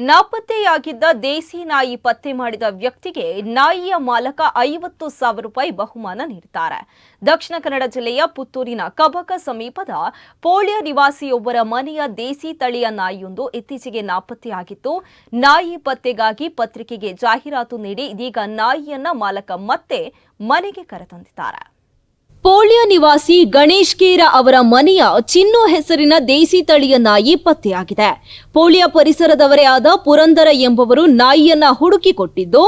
ನಾಪತ್ತೆಯಾಗಿದ್ದ ದೇಸಿ ನಾಯಿ ಪತ್ತೆ ಮಾಡಿದ ವ್ಯಕ್ತಿಗೆ ನಾಯಿಯ ಮಾಲಕ 50,000 ರೂಪಾಯಿ ಬಹುಮಾನ ನೀಡುತ್ತಾರೆ. ದಕ್ಷಿಣ ಕನ್ನಡ ಜಿಲ್ಲೆಯ ಪುತ್ತೂರಿನ ಕಬಕ ಸಮೀಪದ ಪೋಳ್ಯ ನಿವಾಸಿಯೊಬ್ಬರ ಮನೆಯ ದೇಸಿ ತಳಿಯ ನಾಯಿಯೊಂದು ಇತ್ತೀಚೆಗೆ ನಾಪತ್ತೆಯಾಗಿತ್ತು. ನಾಯಿ ಪತ್ತೆಗಾಗಿ ಪತ್ರಿಕೆಗೆ ಜಾಹೀರಾತು ನೀಡಿ ಇದೀಗ ನಾಯಿಯನ್ನ ಮಾಲಕ ಮತ್ತೆ ಮನೆಗೆ ಕರೆತಂದಿದ್ದಾರೆ. ಪೋಳ್ಯ ನಿವಾಸಿ ಗಣೇಶ್ ಕೇರ ಅವರ ಮನೆಯ ಚಿನ್ನು ಹೆಸರಿನ ದೇಸಿ ತಳಿಯ ನಾಯಿ ಪತ್ತೆಯಾಗಿದೆ. ಪೋಳ್ಯ ಪರಿಸರದವರೇ ಆದ ಪುರಂದರ ಎಂಬುವರು ನಾಯಿಯನ್ನ ಹುಡುಕಿ ಕೊಟ್ಟಿದ್ದು,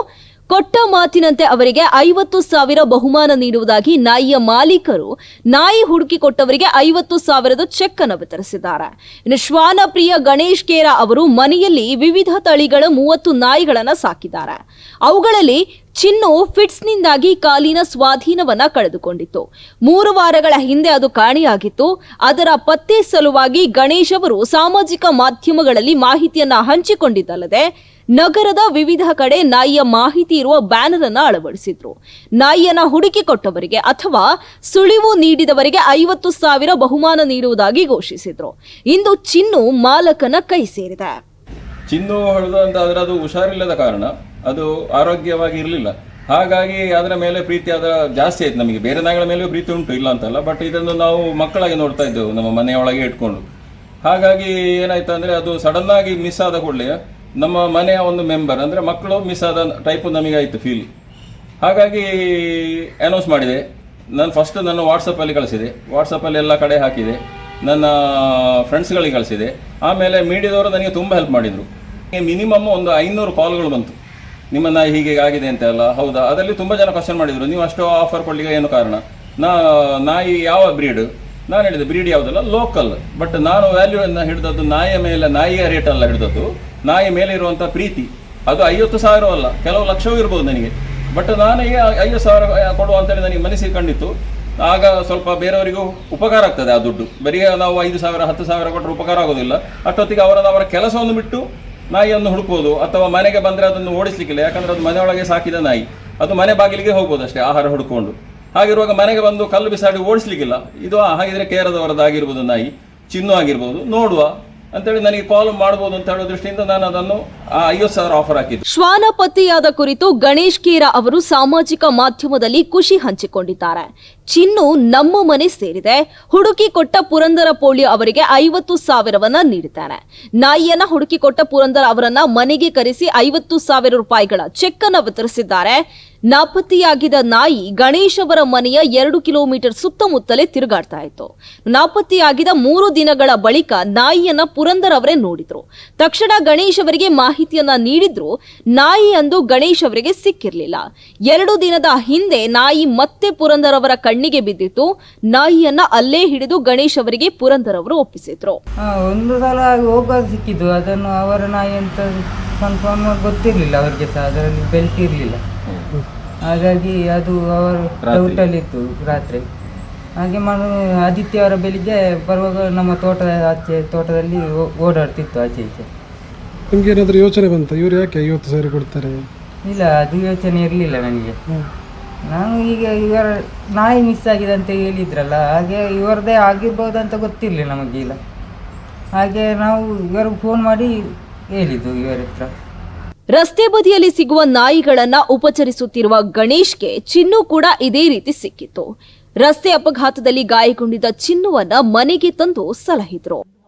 ಕೊಟ್ಟ ಮಾತಿನಂತೆ ಅವರಿಗೆ 50,000 ಬಹುಮಾನ ನೀಡುವುದಾಗಿ ನಾಯಿಯ ಮಾಲೀಕರು ನಾಯಿ ಹುಡುಕಿ ಕೊಟ್ಟವರಿಗೆ 50,000 ಚೆಕ್ ಅನ್ನು ವಿತರಿಸಿದ್ದಾರೆ. ಇನ್ನು ಶ್ವಾನಪ್ರಿಯ ಗಣೇಶ್ ಕೇರ ಅವರು ಮನೆಯಲ್ಲಿ ವಿವಿಧ ತಳಿಗಳ 30 ನಾಯಿಗಳನ್ನು ಸಾಕಿದ್ದಾರೆ. ಅವುಗಳಲ್ಲಿ ಚಿನ್ನು ಫಿಟ್ಸ್ನಿಂದಾಗಿ ಕಾಲಿನ ಸ್ವಾಧೀನವನ್ನ ಕಳೆದುಕೊಂಡಿತ್ತು. 3 ವಾರಗಳ ಹಿಂದೆ ಅದು ಕಾಣೆಯಾಗಿತ್ತು. ಅದರ ಪತ್ತೆ ಸಲುವಾಗಿ ಗಣೇಶ್ ಅವರು ಸಾಮಾಜಿಕ ಮಾಧ್ಯಮಗಳಲ್ಲಿ ಮಾಹಿತಿಯನ್ನ ಹಂಚಿಕೊಂಡಿದ್ದಲ್ಲದೆ ನಗರದ ವಿವಿಧ ಕಡೆ ನಾಯಿಯ ಮಾಹಿತಿ ಇರುವ ಬ್ಯಾನರ್ ಅನ್ನು ಅಳವಡಿಸಿದ್ರು. ನಾಯಿಯನ್ನ ಹುಡುಕಿ ಕೊಟ್ಟವರಿಗೆ ಅಥವಾ ಸುಳಿವು ನೀಡಿದವರಿಗೆ 50,000 ಬಹುಮಾನ ನೀಡುವುದಾಗಿ ಘೋಷಿಸಿದ್ರು. ಇಂದು ಚಿನ್ನು ಮಾಲಕನ ಕೈ ಸೇರಿದೆ. ಚಿನ್ನು ಹೊಡೆದು ಅಂತ ಆದರೆ ಅದು ಹುಷಾರಿಲ್ಲದ ಕಾರಣ ಅದು ಆರೋಗ್ಯವಾಗಿ ಇರಲಿಲ್ಲ. ಹಾಗಾಗಿ ಅದರ ಮೇಲೆ ಪ್ರೀತಿ ಜಾಸ್ತಿ ಆಯ್ತು. ನಮಗೆ ಬೇರೆ ನಾಯಿಗಳ ಮೇಲೂ ಪ್ರೀತಿ ಉಂಟು, ಇಲ್ಲ ಅಂತಲ್ಲ. ಬಟ್ ಇದನ್ನು ನಾವು ಮಕ್ಕಳಾಗಿ ನೋಡ್ತಾ ಇದ್ದೆವು ನಮ್ಮ ಮನೆಯೊಳಗೆ ಇಟ್ಕೊಂಡು. ಹಾಗಾಗಿ ಏನಾಯ್ತು ಅಂದರೆ ಅದು ಸಡನ್ ಆಗಿ ಮಿಸ್ ಆದ ಕೂಡಲೇ ನಮ್ಮ ಮನೆಯ ಒಂದು ಮೆಂಬರ್ ಅಂದರೆ ಮಕ್ಕಳು ಮಿಸ್ ಆದ ಟೈಪು ನಮಗೆ ಆಯಿತು ಫೀಲ್. ಹಾಗಾಗಿ ಅನೌನ್ಸ್ ಮಾಡಿದೆ. ನಾನು ಫಸ್ಟ್ ನನ್ನ ವಾಟ್ಸಪ್ಪಲ್ಲಿ ಕಳಿಸಿದೆ, ವಾಟ್ಸಪ್ಪಲ್ಲಿ ಎಲ್ಲ ಕಡೆ ಹಾಕಿದೆ, ನನ್ನ ಫ್ರೆಂಡ್ಸ್ಗಳಿಗೆ ಕಳಿಸಿದೆ. ಆಮೇಲೆ ಮೀಡಿಯಾದವರು ನನಗೆ ತುಂಬ ಹೆಲ್ಪ್ ಮಾಡಿದರು. ಮಿನಿಮಮ್ ಒಂದು 500 ಕಾಲ್ಗಳು ಬಂತು, ನಿಮ್ಮ ನಾಯಿ ಹೀಗೆ ಆಗಿದೆ ಅಂತ ಎಲ್ಲ. ಹೌದಾ? ಅದರಲ್ಲಿ ತುಂಬ ಜನ ಕ್ವಶನ್ ಮಾಡಿದರು, ನೀವು ಅಷ್ಟು ಆಫರ್ ಕೊಡಲಿಕ್ಕೆ ಏನು ಕಾರಣ? ನಾಯಿ ಯಾವ ಬ್ರೀಡ್? ನಾನು ಹೇಳಿದೆ ಬ್ರೀಡ್ ಯಾವುದಲ್ಲ, ಲೋಕಲ್. ಬಟ್ ನಾನು ವ್ಯಾಲ್ಯೂವನ್ನು ಹಿಡಿದದ್ದು ನಾಯಿಯ ಮೇಲೆ, ನಾಯಿಯ ರೇಟ್ ಅಲ್ಲ ಹಿಡಿದದ್ದು, ನಾಯಿಯ ಮೇಲೆ ಇರುವಂಥ ಪ್ರೀತಿ. ಅದು 50,000 ಅಲ್ಲ, ಕೆಲವು ಲಕ್ಷವೂ ಇರ್ಬೋದು ನನಗೆ. ಬಟ್ ನನಗೆ 50,000 ಕೊಡುವ ಅಂತೇಳಿ ನನಗೆ ಮನಸ್ಸಿಗೆ ಕಂಡಿತ್ತು. ಆಗ ಸ್ವಲ್ಪ ಬೇರೆಯವರಿಗೂ ಉಪಕಾರ ಆಗ್ತದೆ ಆ ದುಡ್ಡು. ಬರೀ ನಾವು 5,000 10,000 ಕೊಟ್ಟರೆ ಉಪಕಾರ ಆಗೋದಿಲ್ಲ. ಅಷ್ಟೊತ್ತಿಗೆ ಅವರ ಕೆಲಸವನ್ನು ಬಿಟ್ಟು ನಾಯಿಯನ್ನು ಹುಡುಕೋದು, ಅಥವಾ ಮನೆಗೆ ಬಂದರೆ ಅದನ್ನು ಓಡಿಸ್ಲಿಕ್ಕಿಲ್ಲ. ಯಾಕಂದರೆ ಅದು ಮನೆಯೊಳಗೆ ಸಾಕಿದ ನಾಯಿ, ಅದು ಮನೆ ಬಾಗಿಲಿಗೆ ಹೋಗ್ಬೋದು ಅಷ್ಟೇ ಆಹಾರ ಹುಡುಕೊಂಡು. ಹಾಗಿರುವಾಗ ಮನೆಗೆ ಬಂದು ಕಲ್ಲು ಬಿಸಾಡಿ ಓಡಿಸ್ಲಿಕ್ಕಿಲ್ಲ. ಇದು ಹಾಗಿದ್ರೆ ಕೇರದವರದ್ದಾಗಿರ್ಬೋದು, ನಾಯಿ ಚಿನ್ನು ಆಗಿರ್ಬೋದು, ನೋಡುವ ಅಂತೇಳಿ ನನಗೆ ಕಾಲ್ ಮಾಡಬಹುದು ಅಂತ ಹೇಳೋ ದೃಷ್ಟಿಯಿಂದ ನಾನು ಅದನ್ನು 50,000 ಆಫರ್ ಹಾಕಿದ್ದೆ. ಶ್ವಾನ ಪತ್ತೆಯಾದ ಕುರಿತು ಗಣೇಶ್ ಕೇರ ಅವರು ಸಾಮಾಜಿಕ ಮಾಧ್ಯಮದಲ್ಲಿ ಖುಷಿ ಹಂಚಿಕೊಂಡಿದ್ದಾರೆ. ಚಿನ್ನು ನಮ್ಮ ಮನೆ ಸೇರಿದೆ, ಹುಡುಕಿ ಕೊಟ್ಟ ಪುರಂದರ ಪೋಳ್ಯ ಅವರಿಗೆ 50,000 ನೀಡುತ್ತಾನೆ. ನಾಯಿಯನ್ನ ಹುಡುಕಿ ಕೊಟ್ಟ ಪುರಂದರ ಅವರನ್ನ ಮನೆಗೆ ಕರೆಸಿ 50,000 ರೂಪಾಯಿಗಳ ಚೆಕ್ ಅನ್ನು ವಿತರಿಸಿದ್ದಾರೆ. ನಾಪತ್ತೆಯಾಗಿದ್ದ ನಾಯಿ ಗಣೇಶ್ ಅವರ ಮನೆಯ 2 ಕಿಲೋಮೀಟರ್ ಸುತ್ತಮುತ್ತಲೇ ತಿರುಗಾಡ್ತಾ ಇತ್ತು. ನಾಪತ್ತೆಯಾಗಿದ್ದ 3 ದಿನಗಳ ಬಳಿಕ ನಾಯಿಯನ್ನ ಪುರಂದರ್ ಅವರೇ ನೋಡಿದ್ರು. ತಕ್ಷಣ ಗಣೇಶ್ ಅವರಿಗೆ ಮಾಹಿತಿಯನ್ನ ನೀಡಿದ್ರು. ನಾಯಿ ಅಂದು ಗಣೇಶ್ ಅವರಿಗೆ ಸಿಕ್ಕಿರ್ಲಿಲ್ಲ. 2 ದಿನದ ಹಿಂದೆ ನಾಯಿ ಮತ್ತೆ ಪುರಂದರ್ ಅವರ ಕಣ್ಣಿಗೆ ಬಿದ್ದಿತ್ತು. ನಾಯಿಯನ್ನ ಅಲ್ಲೇ ಹಿಡಿದು ಗಣೇಶ್ ಅವರಿಗೆ ಪುರಂದರ್ ಅವರು ಒಪ್ಪಿಸಿದ್ರು. ಒಂದು ಸಲ ಹೋಗೋದು ಸಿಕ್ಕಿದ್ದು, ಅದನ್ನು ಅವರ ನಾಯಿ ಅಂತ ಕನ್ಫರ್ಮ್ ಗೊತ್ತಿರಲಿಲ್ಲ ಅವರಿಗೆ ಸಹ, ಅದರಲ್ಲಿ ಬೆಲ್ಟ್ ಇರಲಿಲ್ಲ. ಹಾಗಾಗಿ ಅದು ಅವರು ಡೌಟಲ್ಲಿತ್ತು ರಾತ್ರಿ. ಹಾಗೆ ಆದಿತ್ಯವಾರ ಬೆಳಿಗ್ಗೆ ಬರುವಾಗ ನಮ್ಮ ತೋಟದಲ್ಲಿ ಓಡಾಡ್ತಿತ್ತು ಆಚೆ ಈಚೆ. ನಿಮ್ಗೆ ಏನಾದರೂ ಯೋಚನೆ ಬಂತ ಇವ್ರು ಯಾಕೆ 50,000 ಕೊಡ್ತಾರೆ? ಇಲ್ಲ, ಅದು ಯೋಚನೆ ಇರಲಿಲ್ಲ ನನಗೆ. ನಾನು ಈಗ ಇವರ ನಾಯಿ ಮಿಸ್ ಆಗಿದೆ ಅಂತ ಹೇಳಿದ್ರಲ್ಲ, ಹಾಗೆ ಇವರದೇ ಆಗಿರ್ಬೋದಂತ ಗೊತ್ತಿರಲಿಲ್ಲ ನಮಗೀಗ. ಹಾಗೆ ನಾವು ಇವರಿಗೆ ಫೋನ್ ಮಾಡಿ ಹೇಳಿದ್ದು ಇವರ ಹತ್ರ. ರಸ್ತೆ ಬದಿಯಲ್ಲಿ ಸಿಗುವ ನಾಯಿಗಳನ್ನ ಉಪಚರಿಸುತ್ತಿರುವ ಗಣೇಶ್ಗೆ ಚಿನ್ನು ಕೂಡ ಇದೇ ರೀತಿ ಸಿಕ್ಕಿತ್ತು. ರಸ್ತೆ ಅಪಘಾತದಲ್ಲಿ ಗಾಯಗೊಂಡಿದ್ದ ಚಿನ್ನುವನ್ನ ಮನೆಗೆ ತಂದು ಸಲಹಿದ್ರು.